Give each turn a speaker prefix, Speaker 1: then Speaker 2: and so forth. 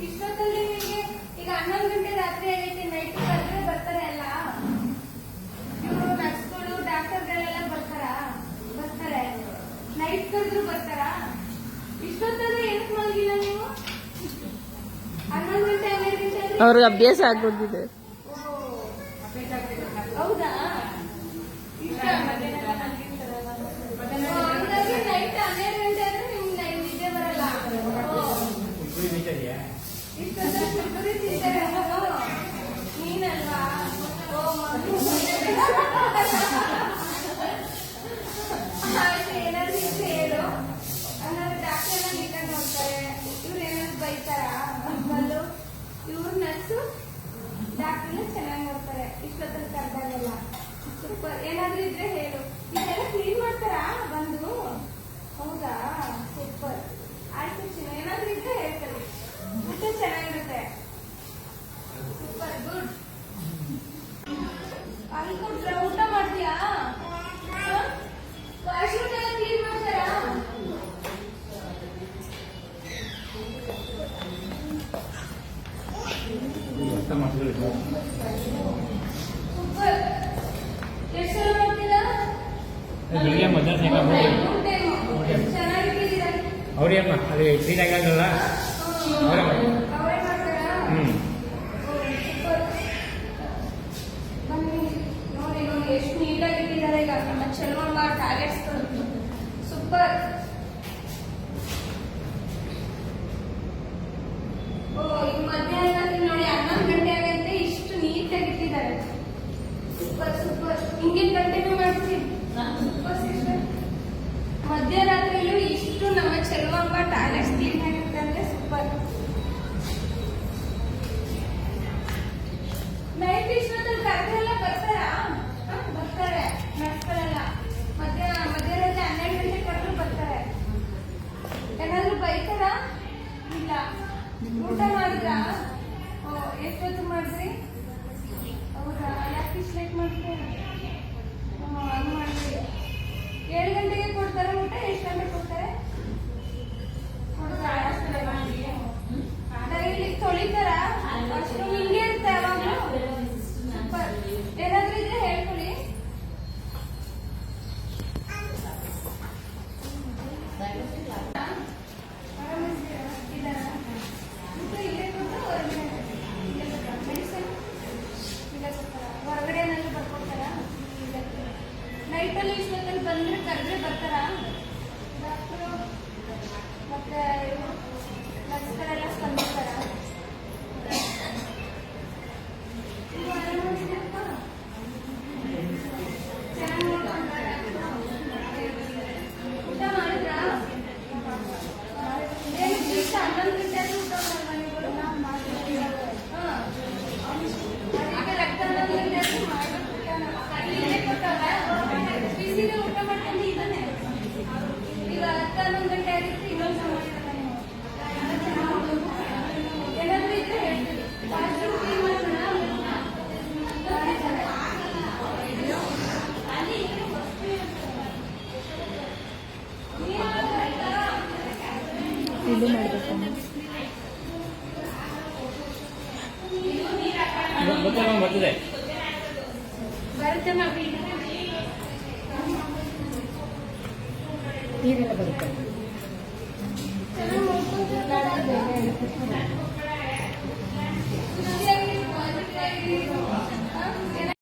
Speaker 1: ಇಷ್ಟೊತ್ತಲ್ಲಿ ನಿಮಗೆ ಈಗ 11 ಗಂಟೆ ರಾತ್ರಿ ಆಗೈತೆ, ನೈಟ್ ಕರೆದ್ರೆ ಬರ್ತಾರೆ ಅಲ್ಲ ಇವರು ನರ್ಸ್ಗಳು ಡಾಕ್ಟರ್ಗಳೆಲ್ಲ ಬರ್ತಾರೆ ನೈಟ್ ಕರೆದ್ರು ಬರ್ತಾರಾ? ಇಷ್ಟೊತ್ತಲ್ಲಿ ಏನಕ್ಕೆ ಮಲಗಿಲ್ಲ ನೀವು? 11 ಗಂಟೆ 12 ಗಂಟೆ
Speaker 2: ಅವ್ರಿಗೆ ಅಭ್ಯಾಸ ಆಗ್ಬಿಟ್ಟಿದೆ.
Speaker 1: ಹೌದಾ? ಇಷ್ಟ ಹಂಗಾಗಿ ನೈಟ್ 12 ಗಂಟೆ ಆದ್ರೆ ನಿಮ್ಗೆ ನಿದ್ದೆ ಬರಲ್ಲ. ನೀನಲ್ವಾ? ಏನಾದ್ರು ಹೇಳು. ಹಂಗಾದ್ರೆ ಡಾಕ್ಟರ್ ನೀಟಾಗಿ ನೋಡ್ತಾರೆ. ಇವ್ರು ಏನಾದ್ರು ಬೈತಾರಾ? ಬಲ್ಲು ಇವ್ರು ನರ್ಸು ಡಾಕ್ಟರ್ನ ಚೆನ್ನಾಗಿ ನೋಡ್ತಾರೆ. ಇಷ್ಟೊತ್ತಲ್ಲಿ ಕರೆದಾಗಲ್ಲ. ಸೂಪರ್. ಏನಾದ್ರು ಇದ್ರೆ ಹೇಳು. ಇದೆಲ್ಲ ಕ್ಲೀನ್ ಮಾಡ್ತಾರಾ ಬಂದು? ಹೌದಾ? ಸೂಪರ್. ಆಯ್ತು ಚಿನ್ನ, ಏನಾದ್ರು ಇದ್ರೆ ಹೇಳ್ತಾರೆ. ಊಟ ಚೆನ್ನಾಗಿರುತ್ತೆ. Super good. ಅಲ್ಲಿ ಕೊಟ್ರ ಊಟ ಮಾಡ್ತೀಯಾ? ವಾಶ್ರೂಮ್ ಎಲ್ಲ ಕ್ಲೀನ್ ಮಾಡ್ತಾರಾ? ಸೂಪರ್. ಎಷ್ಟು ಸಲ ಮಾಡ್ತೀರಾ?
Speaker 3: ಬೆಳಿಗ್ಗೆ ಮಧ್ಯಾಹ್ನ
Speaker 1: ಚೆನ್ನಾಗಿದ್ದೀರಾ?
Speaker 3: ಅವ್ರೇ ಅಮ್ಮ ಅದು ಕ್ಲೀನ್ ಆಗಲ್ಲ ಅವರೇ ಮಾಡಿ.
Speaker 1: ಅವರೇ ಮಾಡ್ತಾರಾ? ಬನ್ನಿ ನೋಡಿ ನೋಡಿ ಎಷ್ಟು ನೀಟಾಗಿ ಇಟ್ಟಿದ್ದಾರೆ. ಈಗ ನಮ್ಮ ಚೆಲುವಮ್ಮ ಟಾಯ್ಲೆಟ್ಸ್ ಸೂಪರ್. ಓ ಈಗ ಮಧ್ಯಾಹ್ನ ನೋಡಿ 11 ಗಂಟೆ ಆಗೈತೆ, ಇಷ್ಟು ನೀಟಾಗಿ ಇಟ್ಟಿದ್ದಾರೆ. Super super. ಹಿಂಗೆ ಕಂಟಿನ್ಯೂ ಮಾಡ್ತೀವಿ. Super sister. ಮಧ್ಯರಾತ್ರಿಯಲ್ಲೂ ಇಷ್ಟು ನಮ್ಮ ಚೆಲುವಮ್ಮ ಟಾಯ್ಲೆಟ್ಸ್ ಕ್ಲೀನ್ ಆಗಿರುತ್ತೆ ಅಂದ್ರೆ ಸೂಪರ್. ನೈಟ್ ಇಷ್ಟೊತ್ತಲ್ಲಿ ಕರೆದೆಲ್ಲ ಬರ್ತಾರಾ? ಬರ್ತಾರೆ ನಡ್ಸ್ಗಳೆಲ್ಲ. ಮಧ್ಯರಾತ್ರಿ 12 ಗಂಟೆ ಕರೆದ್ರು ಬರ್ತಾರೆ. ಏನಾದ್ರು ಬೈತಾರಾ? ಇಲ್ಲ. ಊಟ ಮಾಡಿದ್ರಾ? ಓ ಎಷ್ಟೊತ್ತು ಮಾಡಿದ್ರಿ? ಹೌದಾ? ಯಾಕೆ ಇಷ್ಟು ಲೇಟ್ ಮಾಡ್ತೀರಾ? ಹಂಗ್ ಮಾಡ್ರಿ. 7 ಗಂಟೆಗೆ ಕೊಡ್ತಾರೆ ಊಟ? ಎಷ್ಟು ಗಂಟೆಗೆ ಕೊಡ್ತಾರೆ? ಡೈಲಿ ತೊಳಿತಾರ? ಅಷ್ಟು ಹಿಂಗೆ ಇರುತ್ತೆ ಯಾವಾಗಲೂ? ಸೂಪರ್. ಏನಾದ್ರೂ ಇದ್ರೆ ಹೇಳ್ಕೊಳ್ಳಿ. ಹೊರಗಡೆ ಏನಾದ್ರು ಬರ್ಕೊಡ್ತಾರ? ನೈಟಲ್ಲಿ ಇಷ್ಟೊತ್ತಲ್ಲಿ ಬಂದ್ರೆ ಕರೆದ್ರೆ ಬರ್ತಾರಾ ಡಾಕ್ಟರು? ಮತ್ತೆ ನರ್ಸ್ಗಳೆಲ್ಲ ಸ್ಪಂದಿಸ್ತಾರ? ಚೆನ್ನಾಗಿ ನೋಡ್ಕೊಂಡ್ರ? ಊಟ ಮಾಡಿದ್ರಾ? ಏನಕ್ಕೆ ಇಷ್ಟ 11 ಗಂಟೆ ಆದ್ರೂ ಊಟ ಮಾಡಲ್ವಾ ನೀವು? ಅದಕ್ಕೆ ರಕ್ತ 11 ಗಂಟೆ ಆದ್ರೂ ಮಾಡ್ಬೇಕು. ಬಿಸಿಗೆ ಊಟ ಮಾಡ್ಕೊಂಡು ಇದ್ದಾನೆ. ಈಗ 11 ಗಂಟೆ ಆಗಿತ್ತು, ಇನ್ನೊಂದು ಮಾಡಿದಾನೆ. ಏನಾದ್ರೂ ಇದ್ರೆ ಹೇಳ್ತೀವಿ. ವಾಶ್ರೂಮ್ ಕ್ಲೀನ್ ಮಾಡೋಣ.
Speaker 2: ಇದು ಮಾಡಬೇಕು.
Speaker 3: ಬರ್ತದೆ
Speaker 1: ಬರುತ್ತೆ ಮಗು.
Speaker 2: ನೀರೆಲ್ಲ ಬರುತ್ತೆ.
Speaker 1: ಚೆನ್ನಾಗಿ ನೋಡ್ಕೊಂಡು